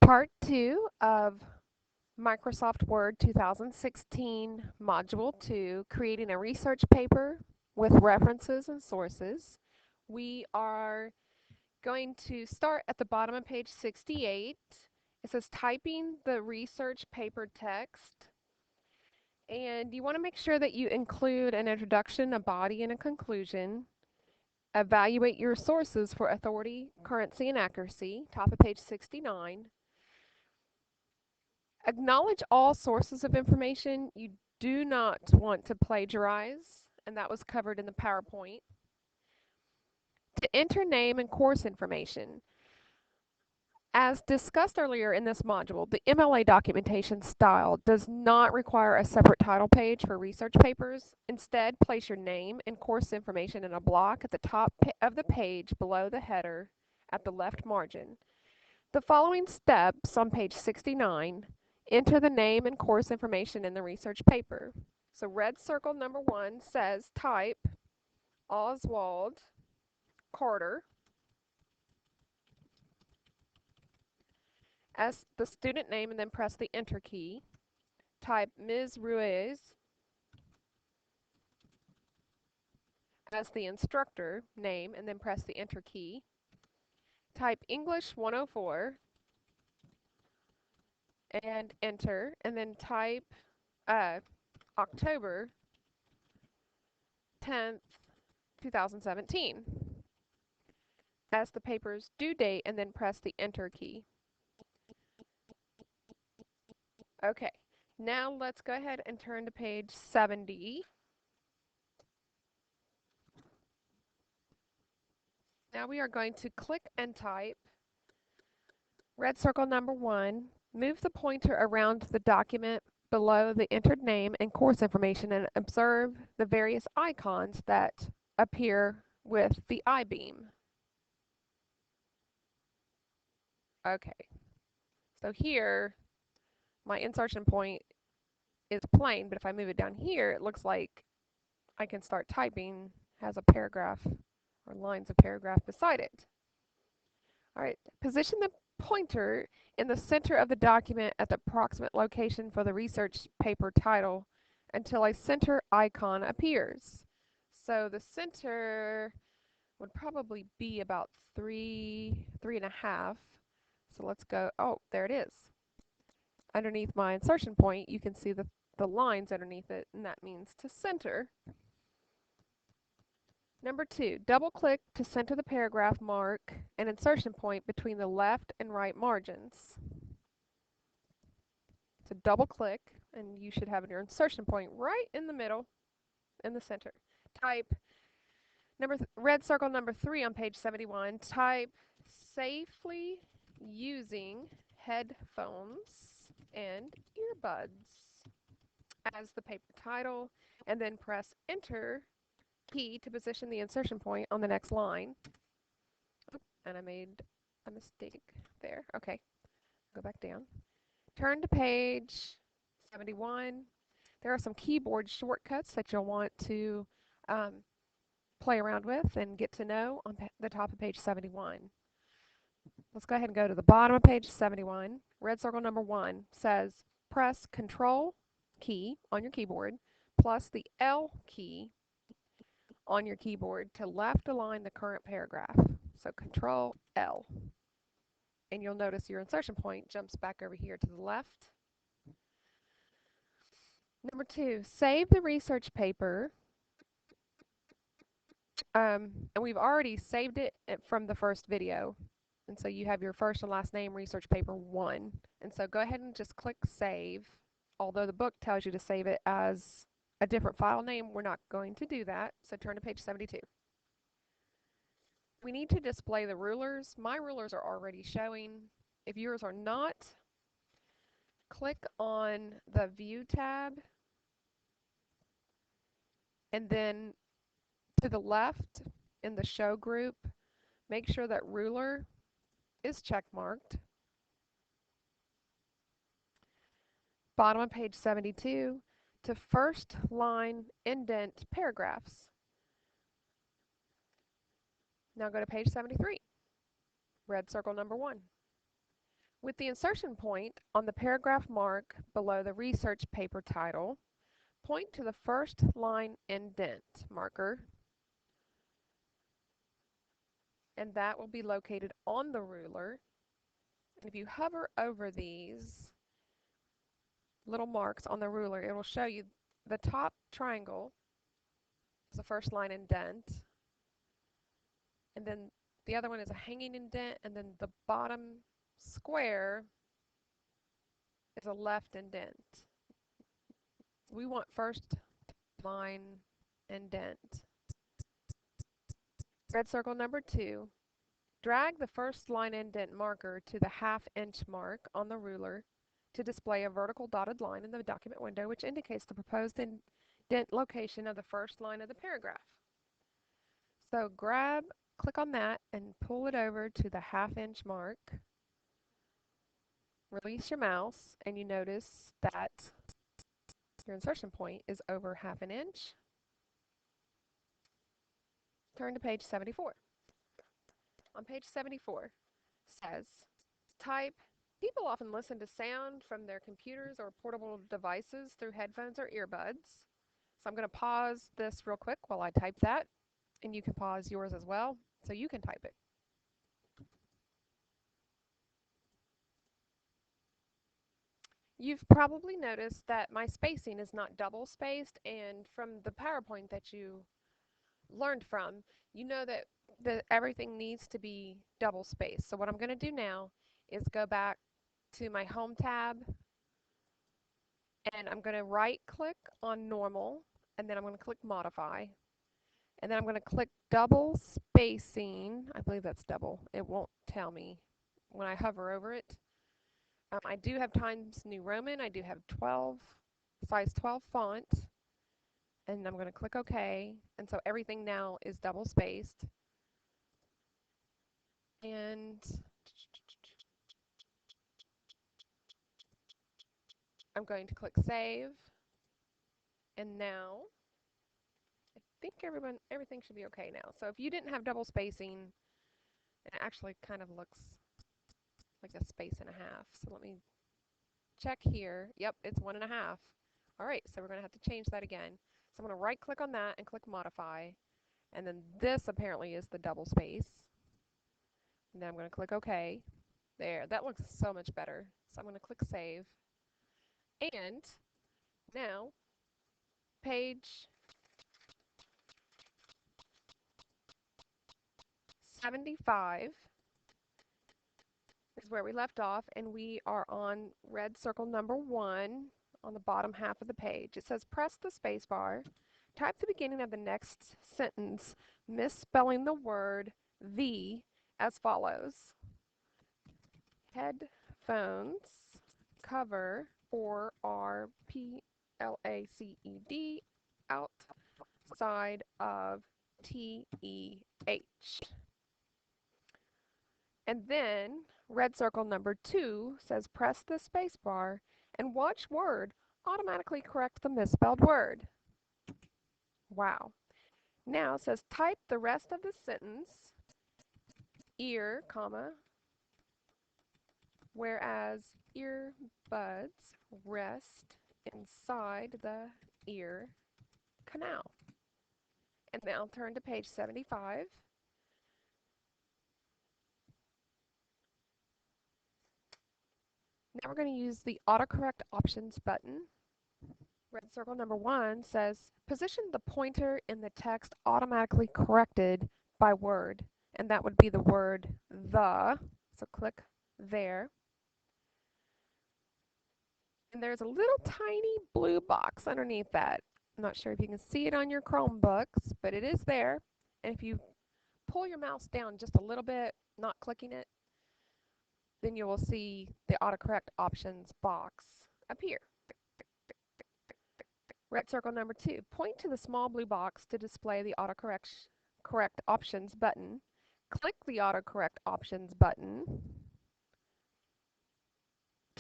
Part 2 of Microsoft Word 2016 Module 2, creating a research paper with references and sources. We are going to start at the bottom of page 68. It says typing the research paper text. And you want to make sure that you include an introduction, a body, and a conclusion. Evaluate your sources for authority, currency, and accuracy. Top of page 69. Acknowledge all sources of information. You do not want to plagiarize, and that was covered in the PowerPoint. To enter name and course information. As discussed earlier in this module, the MLA documentation style does not require a separate title page for research papers. Instead, place your name and course information in a block at the top of the page below the header at the left margin. The following steps on page 69 enter the name and course information in the research paper. So red circle number 1 says type Oswald Carter as the student name and then press the enter key. Type Ms. Ruiz as the instructor name and then press the enter key. Type English 104 and enter, and then type October 10th, 2017 as the paper's due date and then press the enter key. Okay, now let's go ahead and turn to page 70. Now we are going to click and type red circle number 1, move the pointer around the document below the entered name and course information and observe the various icons that appear with the I-beam. Okay, so here my insertion point is plain, but if I move it down here, it looks like I can start typing, has a paragraph or lines of paragraph beside it. All right, position the pointer in the center of the document at the approximate location for the research paper title until a center icon appears. So the center would probably be about 3.5. So let's go, oh, there it is. Underneath my insertion point, you can see the lines underneath it, and that means to center. Number 2, double-click to center the paragraph mark an insertion point between the left and right margins. So double-click, and you should have your insertion point right in the middle, in the center. Type red circle number 3 on page 71. Type safely using headphones and earbuds as the paper title, and then press enter key to position the insertion point on the next line. And I made a mistake there. Okay, go back down. Turn to page 71. There are some keyboard shortcuts that you'll want to play around with and get to know on the top of page 71. Let's go ahead and go to the bottom of page 71. Red circle number 1 says press Control key on your keyboard plus the L key on your keyboard to left align the current paragraph. So Control L. And you'll notice your insertion point jumps back over here to the left. Number 2, save the research paper. And we've already saved it from the first video. And so you have your first and last name, research paper 1. And so go ahead and just click save. Although the book tells you to save it as a different file name, we're not going to do that. So turn to page 72. We need to display the rulers. My rulers are already showing. If yours are not, click on the View tab, and then to the left in the Show group, make sure that ruler is checkmarked. Bottom of page 72, to first line indent paragraphs. Now go to page 73, red circle number 1. With the insertion point on the paragraph mark below the research paper title, point to the first line indent marker, and that will be located on the ruler. And if you hover over these little marks on the ruler, it will show you the top triangle is the first line indent, and then the other one is a hanging indent, and then the bottom square is a left indent. We want first line indent. Red circle number 2. Drag the first line indent marker to the ½ inch mark on the ruler to display a vertical dotted line in the document window which indicates the proposed indent location of the first line of the paragraph. So click on that and pull it over to the ½ inch mark. Release your mouse and you notice that your insertion point is over ½ inch. Turn to page 74. On page 74 says, type, people often listen to sound from their computers or portable devices through headphones or earbuds. So I'm going to pause this real quick while I type that, and you can pause yours as well so you can type it. You've probably noticed that my spacing is not double spaced, and from the PowerPoint that you learned from, you know that everything needs to be double spaced. So what I'm going to do now is go back to my Home tab, and I'm going to right click on Normal, and then I'm going to click Modify, and then I'm going to click Double Spacing. I believe that's double. It won't tell me when I hover over it. I do have Times New Roman. I do have size 12 font, and I'm going to click OK, and so everything now is double spaced. And I'm going to click Save, and now I think everything should be okay now. So if you didn't have double spacing, it actually kind of looks like a space and a half. So let me check here. Yep, it's 1.5. All right, so we're going to have to change that again. So I'm going to right click on that and click Modify, and then this apparently is the double space. And then I'm going to click OK. There, that looks so much better. So I'm going to click Save. And now, page 75 is where we left off, and we are on red circle number 1 on the bottom half of the page. It says press the space bar, type the beginning of the next sentence, misspelling the word the as follows. Headphones cover for our PLACED outside of TEH. And then red circle number 2 says press the space bar and watch Word automatically correct the misspelled word. Wow. Now it says type the rest of the sentence, ear, comma, whereas earbuds rest inside the ear canal. And now turn to page 75. Now we're going to use the autocorrect options button. Red circle number 1 says position the pointer in the text automatically corrected by word, and that would be the word the. So click there. And there's a little tiny blue box underneath that. I'm not sure if you can see it on your Chromebooks, but it is there. And if you pull your mouse down just a little bit, not clicking it, then you will see the autocorrect options box appear. Red circle number 2, point to the small blue box to display the correct options button. Click the autocorrect options button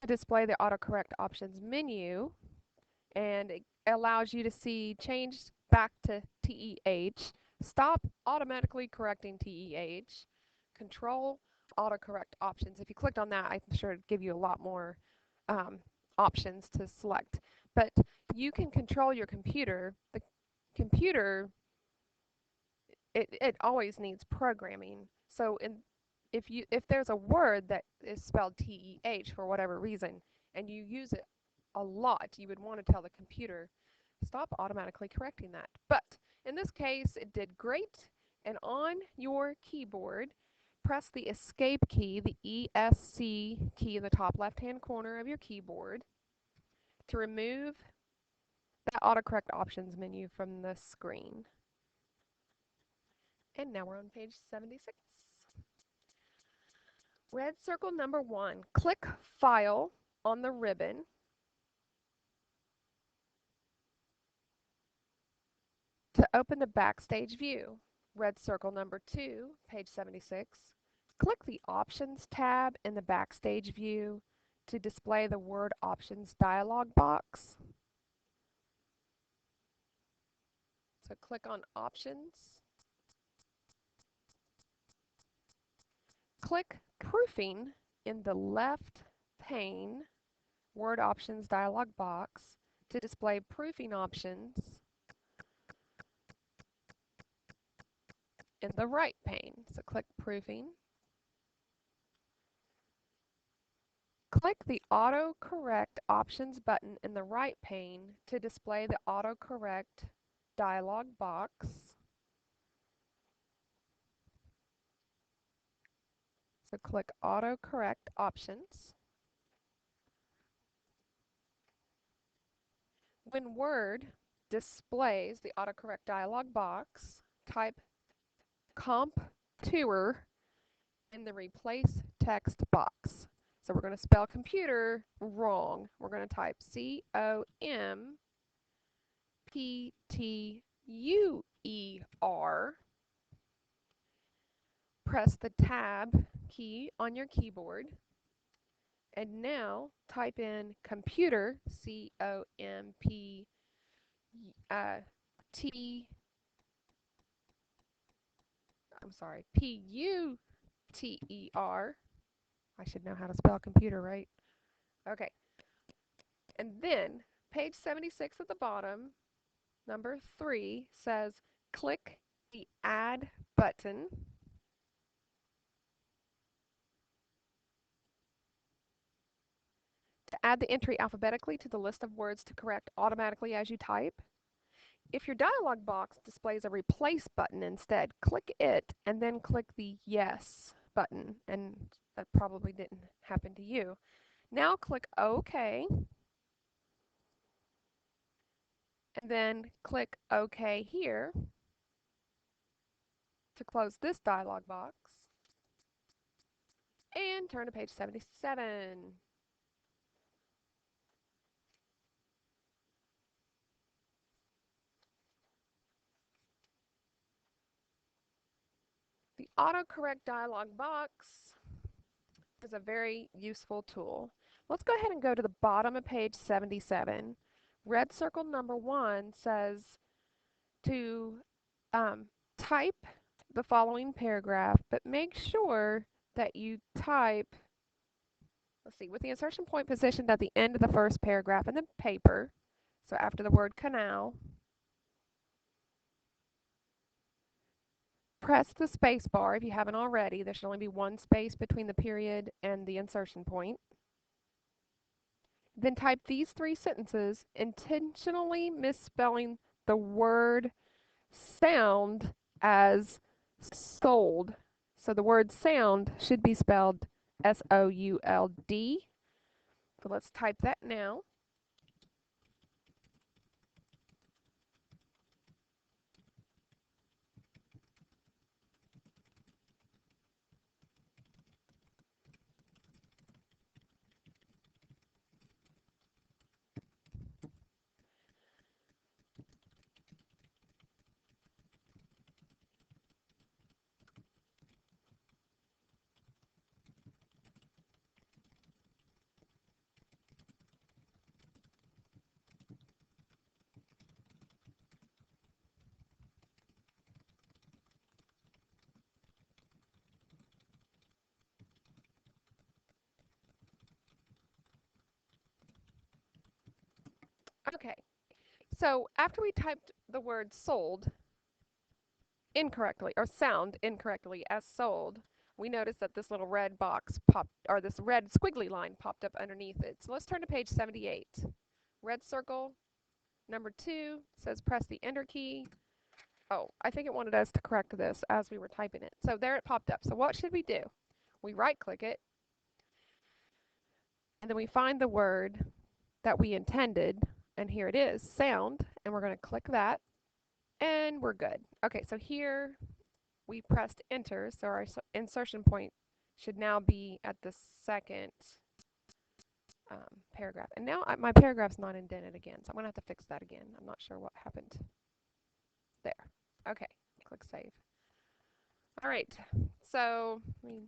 to display the autocorrect options menu, and it allows you to see change back to TEH, stop automatically correcting TEH, control autocorrect options. If you clicked on that, I'm sure it'd give you a lot more um, options to select. But you can control your computer. The computer, it always needs programming. So if there's a word that is spelled TEH for whatever reason, and you use it a lot, you would want to tell the computer, stop automatically correcting that. But in this case, it did great. And on your keyboard, press the Escape key, the ESC key in the top left-hand corner of your keyboard, to remove that autocorrect options menu from the screen. And now we're on page 76. Red circle number 1. Click File on the ribbon. To open the Backstage view. Red circle number 2, page 76. Click the Options tab in the Backstage view to display the Word Options dialog box. So click on Options. Click Proofing in the left pane Word Options dialog box to display proofing options in the right pane. So click Proofing. Click the Autocorrect Options button in the right pane to display the Autocorrect dialog box. So click Autocorrect Options. When Word displays the autocorrect dialog box, type Comp Tour in the Replace Text box. So we're going to spell computer wrong. We're going to type COMPTUER. Press the Tab key on your keyboard. And now type in computer, C-O-M-P T, I'm sorry, P-U-T-E-R. I should know how to spell computer, right? Okay. And then page 76 at the bottom, number 3, says click the Add button. To add the entry alphabetically to the list of words to correct automatically as you type. If your dialog box displays a replace button instead, click it and then click the yes button, and that probably didn't happen to you. Now click OK, and then click OK here to close this dialog box, and turn to page 77. The autocorrect dialog box is a very useful tool. Let's go ahead and go to the bottom of page 77. Red circle number 1 says to type the following paragraph, but make sure that you type, let's see, with the insertion point positioned at the end of the first paragraph in the paper, so after the word canal, press the space bar if you haven't already. There should only be one space between the period and the insertion point. Then type these 3 sentences, intentionally misspelling the word sound as sold. So the word sound should be spelled S-O-U-L-D. So let's type that now. Okay, so after we typed the word sold incorrectly, or sound incorrectly as sold, we noticed that this little red box popped, or this red squiggly line popped up underneath it. So let's turn to page 78. Red circle, number 2, says press the enter key. Oh, I think it wanted us to correct this as we were typing it. So there it popped up. So what should we do? We right click it, and then we find the word that we intended, and here it is, sound, and we're going to click that, and we're good. Okay, so here we pressed enter, so our insertion point should now be at the second paragraph. And now my paragraph's not indented again, so I'm going to have to fix that again. I'm not sure what happened there. Okay, click save. All right, so we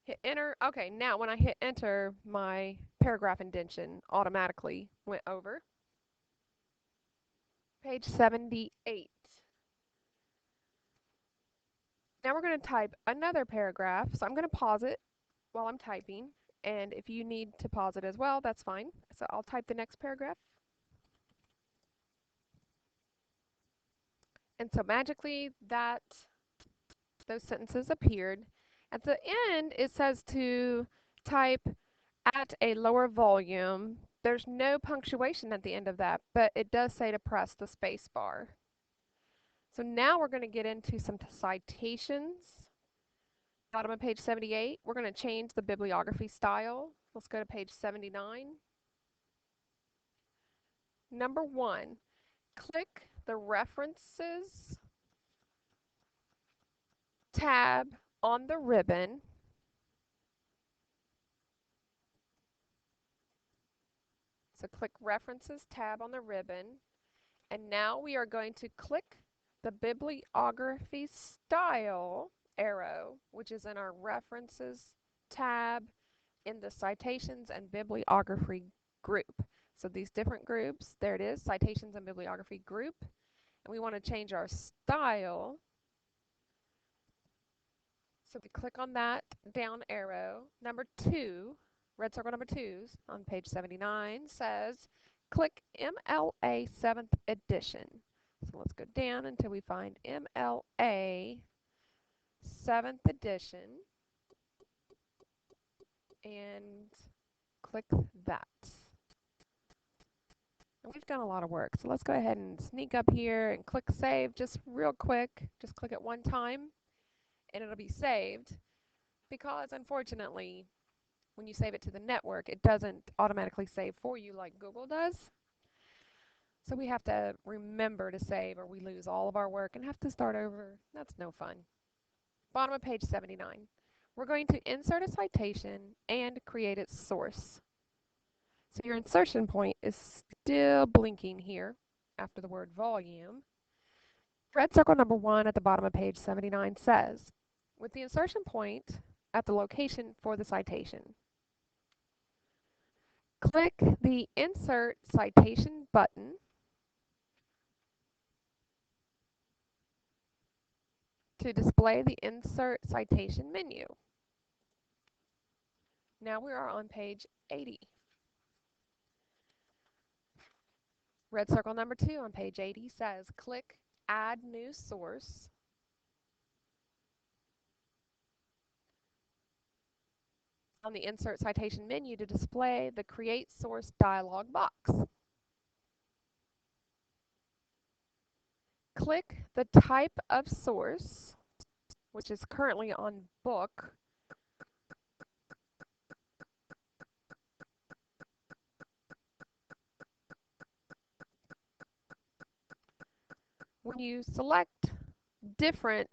hit enter. Okay, now when I hit enter, my paragraph indentation automatically went over. Page 78. Now we're going to type another paragraph, so I'm going to pause it while I'm typing, and if you need to pause it as well, that's fine. So I'll type the next paragraph. And so magically those sentences appeared. At the end, it says to type at a lower volume. There's no punctuation at the end of that, but it does say to press the space bar. So now we're going to get into some citations. Bottom of page 78, we're going to change the bibliography style. Let's go to page 79. Number 1, click the References tab on the ribbon. So click References tab on the ribbon. And now we are going to click the Bibliography Style arrow, which is in our References tab in the Citations and Bibliography group. So these different groups, there it is, Citations and Bibliography group. And we want to change our style. So we click on that down arrow. Number 2, red circle number 2 on page 79 says click MLA 7th edition. So let's go down until we find MLA 7th edition and click that. And we've done a lot of work, so let's go ahead and sneak up here and click save just real quick. Just click it one time and it'll be saved, because unfortunately when you save it to the network, it doesn't automatically save for you like Google does. So we have to remember to save, or we lose all of our work and have to start over. That's no fun. Bottom of page 79. We're going to insert a citation and create its source. So your insertion point is still blinking here after the word volume. Red circle number 1 at the bottom of page 79 says, with the insertion point at the location for the citation, click the Insert Citation button to display the Insert Citation menu. Now we are on page 80. Red circle number 2 on page 80 says, click Add New Source on the Insert Citation menu to display the Create Source dialog box. Click the type of source, which is currently on book. When you select different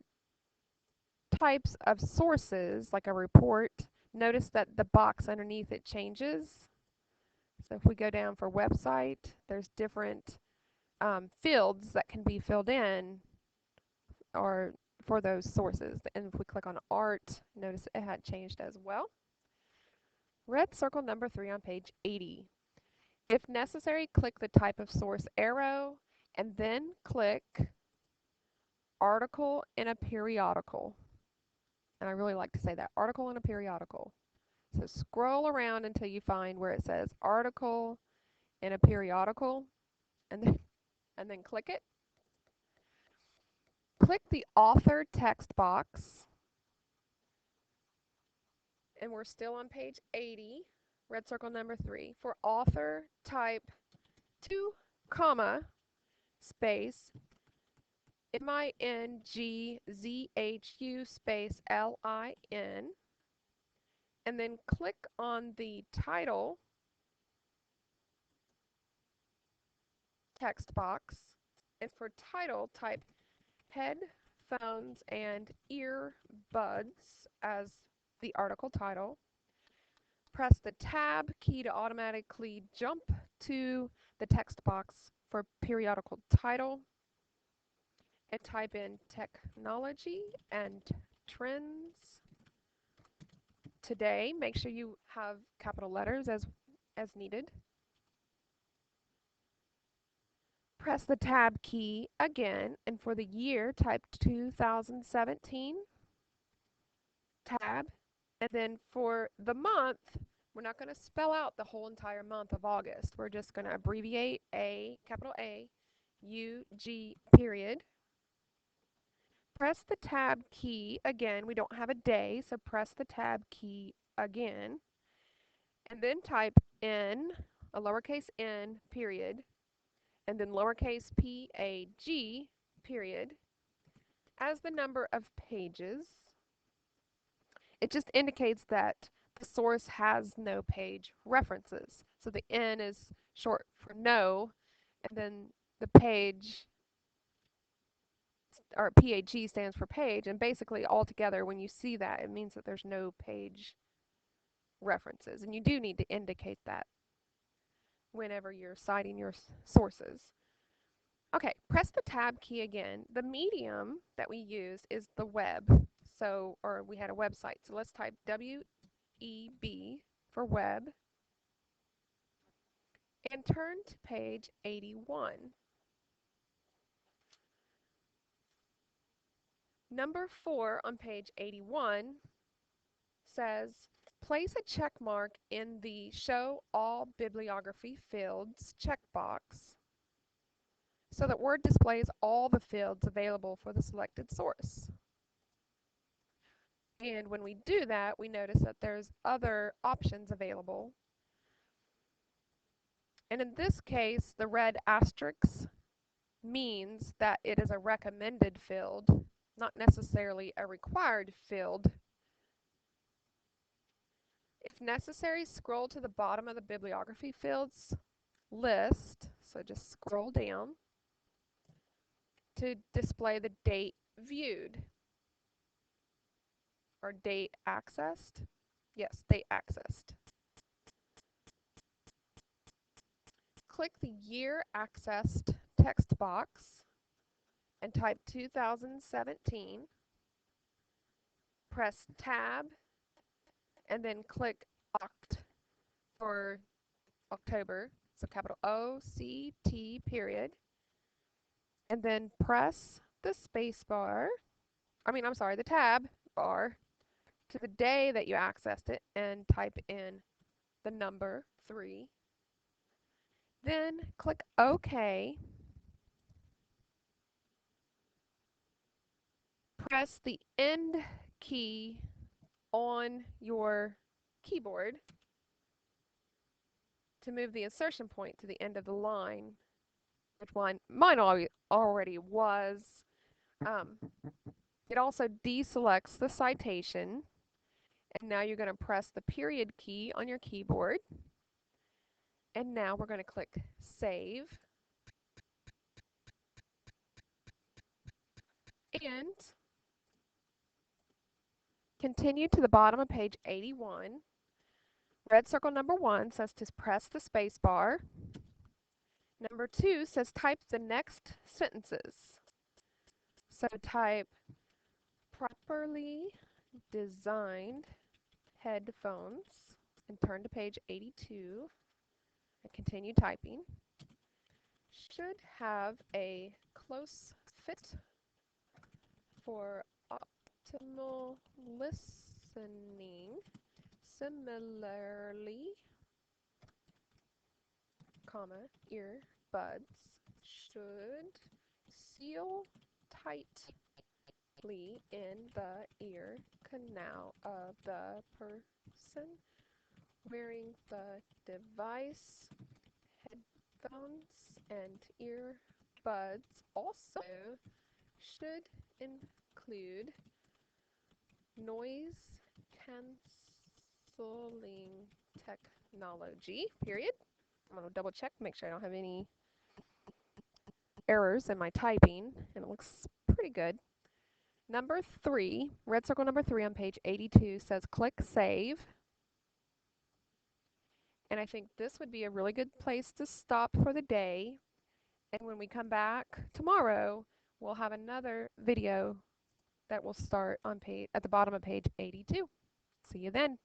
types of sources, like a report, notice that the box underneath it changes. So if we go down for website, there's different fields that can be filled in or for those sources. And if we click on art, notice it had changed as well. Red circle number 3 on page 80. If necessary, click the type of source arrow and then click article in a periodical. And I really like to say that, article in a periodical. So scroll around until you find where it says article in a periodical, and then click it. Click the author text box, and we're still on page 80, red circle number 3. For author, type 2, comma, space, MINGZHU space LIN, and then click on the title text box, and for title, type headphones and earbuds as the article title. Press the Tab key to automatically jump to the text box for periodical title and type in technology and trends. Today, make sure you have capital letters as needed. Press the Tab key again, and for the year, type 2017, Tab, and then for the month, we're not going to spell out the whole entire month of August. We're just going to abbreviate A, capital A, U, G, period. Press the Tab key again. We don't have a day, so press the Tab key again, and then type N, a lowercase n, period, and then lowercase p-a-g, period, as the number of pages. It just indicates that the source has no page references. So the N is short for no, and then the page, or PAG, stands for page, and basically altogether when you see that, it means that there's no page references, and you do need to indicate that whenever you're citing your sources. Okay, press the Tab key again. The medium that we use is the web, or we had a website, so let's type WEB for web, and turn to page 81. Number 4 on page 81 says, place a check mark in the Show All Bibliography Fields checkbox so that Word displays all the fields available for the selected source. And when we do that, we notice that there's other options available. And in this case, the red asterisk means that it is a recommended field, not necessarily a required field. If necessary, scroll to the bottom of the bibliography fields list, so just scroll down to display the date viewed, or date accessed. Yes, date accessed. Click the year accessed text box and type 2017. Press Tab and then click Oct for October, so capital O-C-T, period. And then press the space bar, the Tab bar to the day that you accessed it and type in the number 3. Then click OK. Press the End key on your keyboard to move the insertion point to the end of the line, which mine already was. It also deselects the citation, and now you're going to press the period key on your keyboard, and now we're going to click Save, and continue to the bottom of page 81. Red circle number 1 says to press the space bar. Number 2 says type the next sentences. So type properly designed headphones and turn to page 82 and continue typing. Should have a close fit for optimal listening. Similarly, comma, earbuds should seal tightly in the ear canal of the person wearing the device. Headphones and earbuds also should include noise canceling technology, period. I'm going to double check, make sure I don't have any errors in my typing, and it looks pretty good. Number 3, red circle number 3 on page 82 says click Save. And I think this would be a really good place to stop for the day. And when we come back tomorrow, we'll have another video that will start on at the bottom of page 82. See you then.